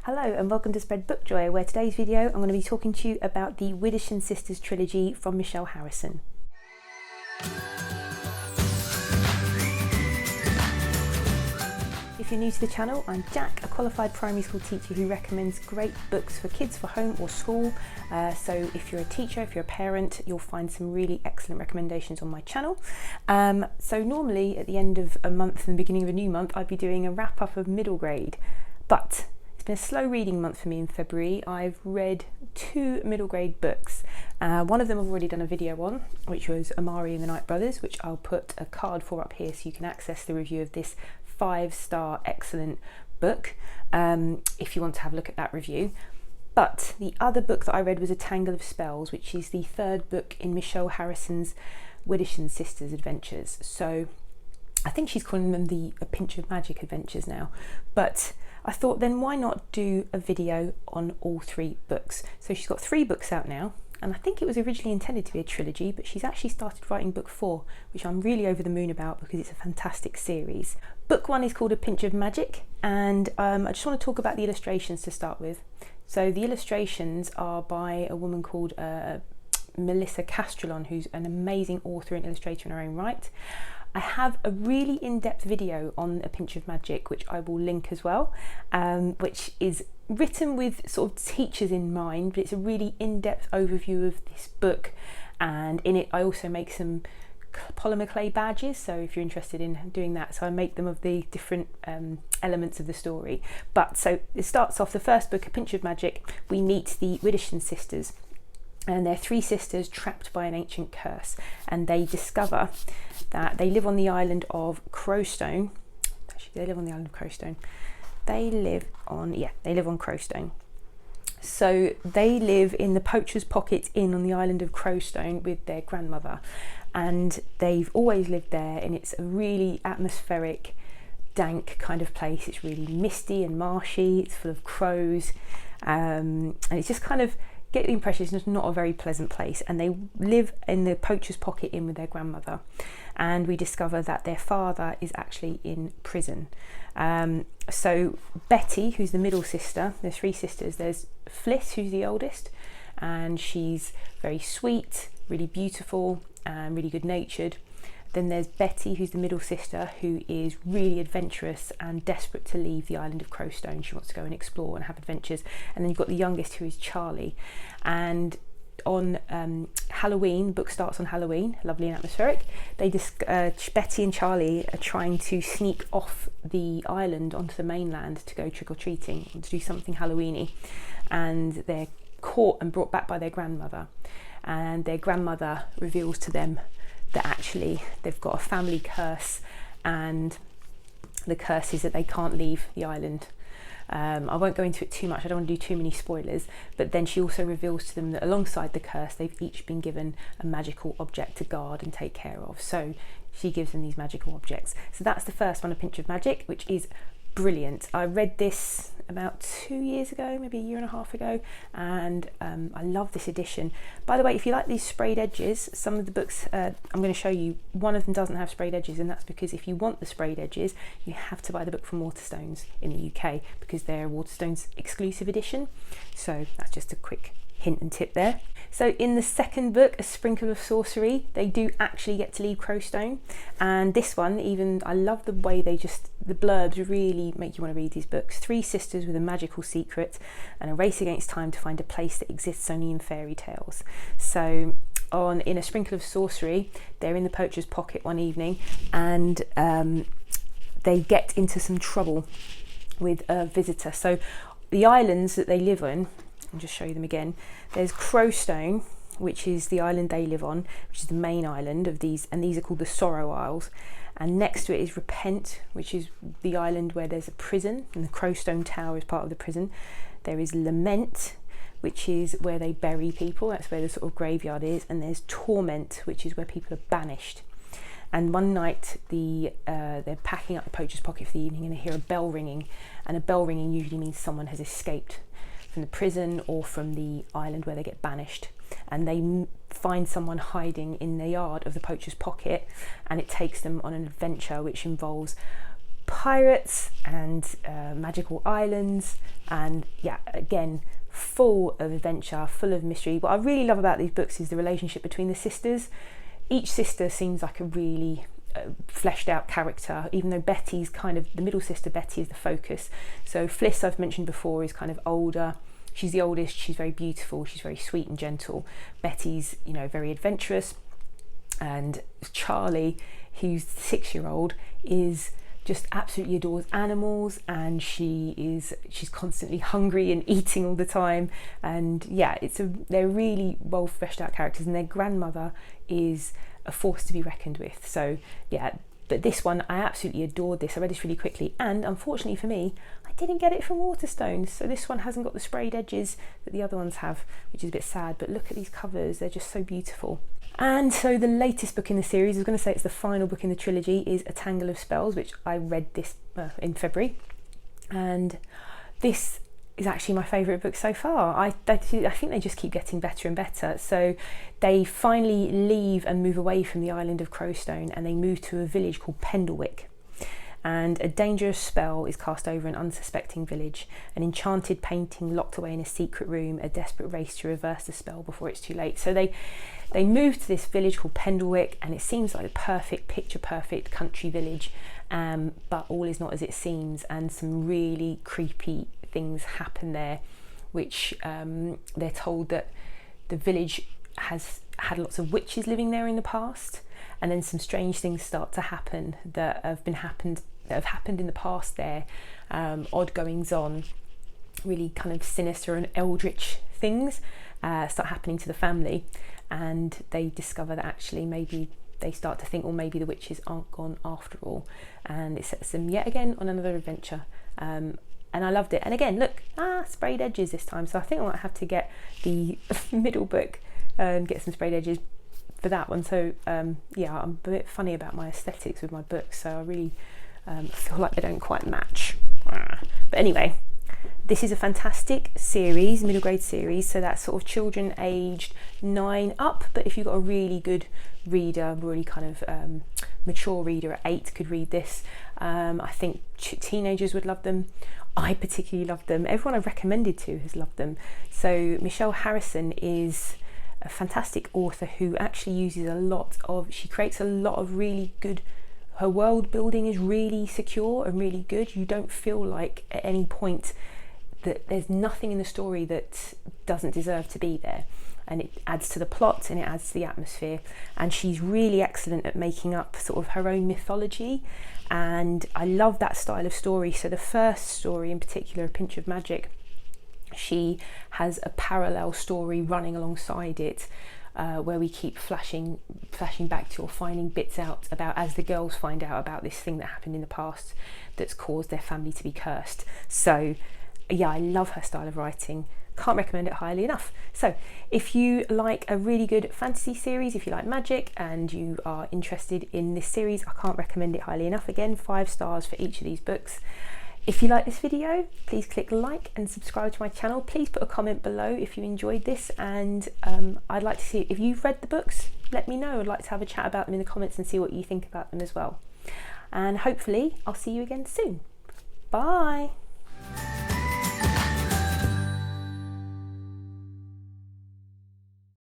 Hello and welcome to Spread Book Joy, where today's video I'm going to be talking to you about the Widdershins Sisters trilogy from Michelle Harrison. If you're new to the channel, I'm Jack, a qualified primary school teacher who recommends great books for kids for home or school. So if you're a teacher, if you're a parent, you'll find some really excellent recommendations on my channel. So normally at the end of a month and the beginning of a new month, I'd be doing a wrap up of middle grade, but it's been a slow reading month for me in February. I've read 2 middle grade books. One of them I've already done a video on, which was Amari and the Night Brothers, which I'll put a card for up here so you can access the review of this 5-star excellent book if you want to have a look at that review. But the other book that I read was A Tangle of Spells, which is the 3rd book in Michelle Harrison's Widdershins Sisters adventures. So I think she's calling them the A Pinch of Magic adventures now, but I thought then why not do a video on all 3 books. So she's got 3 books out now, and I think it was originally intended to be a trilogy, but she's actually started writing book 4, which I'm really over the moon about because it's a fantastic series. Book 1 is called A Pinch of Magic, and I just want to talk about the illustrations to start with. So the illustrations are by a woman called Melissa Castrillon, who's an amazing author and illustrator in her own right. I have a really in-depth video on A Pinch of Magic, which I will link as well, which is written with sort of teachers in mind, but it's a really in-depth overview of this book, and in it I also make some polymer clay badges, so if you're interested in doing that, so I make them of the different elements of the story. But so it starts off, the first book, A Pinch of Magic, we meet the Widdershins sisters, and they're 3 sisters trapped by an ancient curse, and they discover that they live on the island of Crowstone. Actually, they live on the island of Crowstone. They live on Crowstone. So they live in the Poacher's Pocket Inn on the island of Crowstone with their grandmother, and they've always lived there, and it's a really atmospheric, dank kind of place. It's really misty and marshy, it's full of crows, and it's just kind of get the impression it's not a very pleasant place. And they live in the Poacher's Pocket Inn with their grandmother, and we discover that their father is actually in prison. So Betty, who's the middle sister, there's 3 sisters. There's Fliss, who's the oldest, and she's very sweet, really beautiful, and really good natured. Then there's Betty, who's the middle sister, who is really adventurous and desperate to leave the island of Crowstone. She wants to go and explore and have adventures. And then you've got the youngest, who is Charlie. And on Halloween, the book starts on Halloween, lovely and atmospheric. Betty and Charlie are trying to sneak off the island onto the mainland to go trick-or-treating, to do something Halloweeny. And they're caught and brought back by their grandmother. And their grandmother reveals to them that actually they've got a family curse, and the curse is that they can't leave the island. I won't go into it too much, I don't want to do too many spoilers, but then she also reveals to them that alongside the curse they've each been given a magical object to guard and take care of. So she gives them these magical objects. So that's the first one, A Pinch of Magic, which is brilliant. I read this about 2 years ago, maybe a year and a half ago, and I love this edition. By the way, if you like these sprayed edges, some of the books I'm going to show you, one of them doesn't have sprayed edges, and that's because if you want the sprayed edges you have to buy the book from Waterstones in the UK, because they're Waterstones exclusive edition. So that's just a quick hint and tip there. So in the second book, A Sprinkle of Sorcery, they do actually get to leave Crowstone, and this one, even, I love the way the blurbs really make you want to read these books. 3 sisters with a magical secret and a race against time to find a place that exists only in fairy tales. So in A Sprinkle of Sorcery, they're in the Poacher's Pocket one evening, and they get into some trouble with a visitor. So the islands that they live on, I'll just show you them again. There's Crowstone, which is the island they live on, which is the main island of these, and these are called the Sorrow Isles. And next to it is Repent, which is the island where there's a prison, and the Crowstone Tower is part of the prison. There is Lament, which is where they bury people, that's where the sort of graveyard is. And there's Torment, which is where people are banished. And one night they're packing up the Poacher's Pocket for the evening, and they hear a bell ringing, and a bell ringing usually means someone has escaped from the prison or from the island where they get banished. And they find someone hiding in the yard of the Poacher's Pocket, and it takes them on an adventure which involves pirates and magical islands, and yeah, again, full of adventure, full of mystery. What I really love about these books is the relationship between the sisters. Each sister seems like a really fleshed out character, even though Betty's kind of, the middle sister Betty is the focus. So Fliss, I've mentioned before, is kind of older. She's the oldest, she's very beautiful, she's very sweet and gentle. Betty's, you know, very adventurous. And Charlie, who's the 6-year-old, is just absolutely adores animals, and she's constantly hungry and eating all the time. And yeah, they're really well fleshed out characters, and their grandmother is a force to be reckoned with. So yeah, but this one, I absolutely adored this. I read this really quickly, and unfortunately for me, I didn't get it from Waterstones, so this one hasn't got the sprayed edges that the other ones have, which is a bit sad. But look at these covers, they're just so beautiful. And so the latest book in the series, I was going to say it's the final book in the trilogy, is A Tangle of Spells, which I read this in February, and this is actually my favourite book so far. I think they just keep getting better and better. So they finally leave and move away from the island of Crowstone, and they move to a village called Pendlewick. And a dangerous spell is cast over an unsuspecting village. An enchanted painting locked away in a secret room, a desperate race to reverse the spell before it's too late. So they move to this village called Pendlewick, and it seems like a perfect, picture perfect country village, but all is not as it seems, and some really creepy things happen there, which they're told that the village has had lots of witches living there in the past, and then some strange things start to happen that have happened in the past there, odd goings on, really kind of sinister and eldritch things start happening to the family, and they discover that actually maybe they start to think, well, maybe the witches aren't gone after all, and it sets them yet again on another adventure. And I loved it. And again, look, sprayed edges this time, so I think I might have to get the middle book and get some sprayed edges for that one. So yeah, I'm a bit funny about my aesthetics with my books, so I really feel like they don't quite match. But anyway, this is a fantastic series, middle grade series, so that's sort of children aged 9 up, but if you've got a really good reader, really kind of mature reader at 8 could read this. I think teenagers would love them. I particularly loved them. Everyone I've recommended to has loved them. So Michelle Harrison is a fantastic author who actually uses she creates a lot of really good, her world building is really secure and really good. You don't feel like at any point that there's nothing in the story that doesn't deserve to be there, and it adds to the plot and it adds to the atmosphere. And she's really excellent at making up sort of her own mythology, and I love that style of story. So the first story in particular, A Pinch of Magic, she has a parallel story running alongside it, where we keep flashing back to, or finding bits out about, as the girls find out about this thing that happened in the past that's caused their family to be cursed. So yeah, I love her style of writing. Can't recommend it highly enough. So if you like a really good fantasy series, if you like magic and you are interested in this series, I can't recommend it highly enough. Again, 5 stars for each of these books. If you like this video, please click like and subscribe to my channel. Please put a comment below if you enjoyed this, and I'd like to see, if you've read the books, let me know. I'd like to have a chat about them in the comments and see what you think about them as well. And hopefully I'll see you again soon. Bye.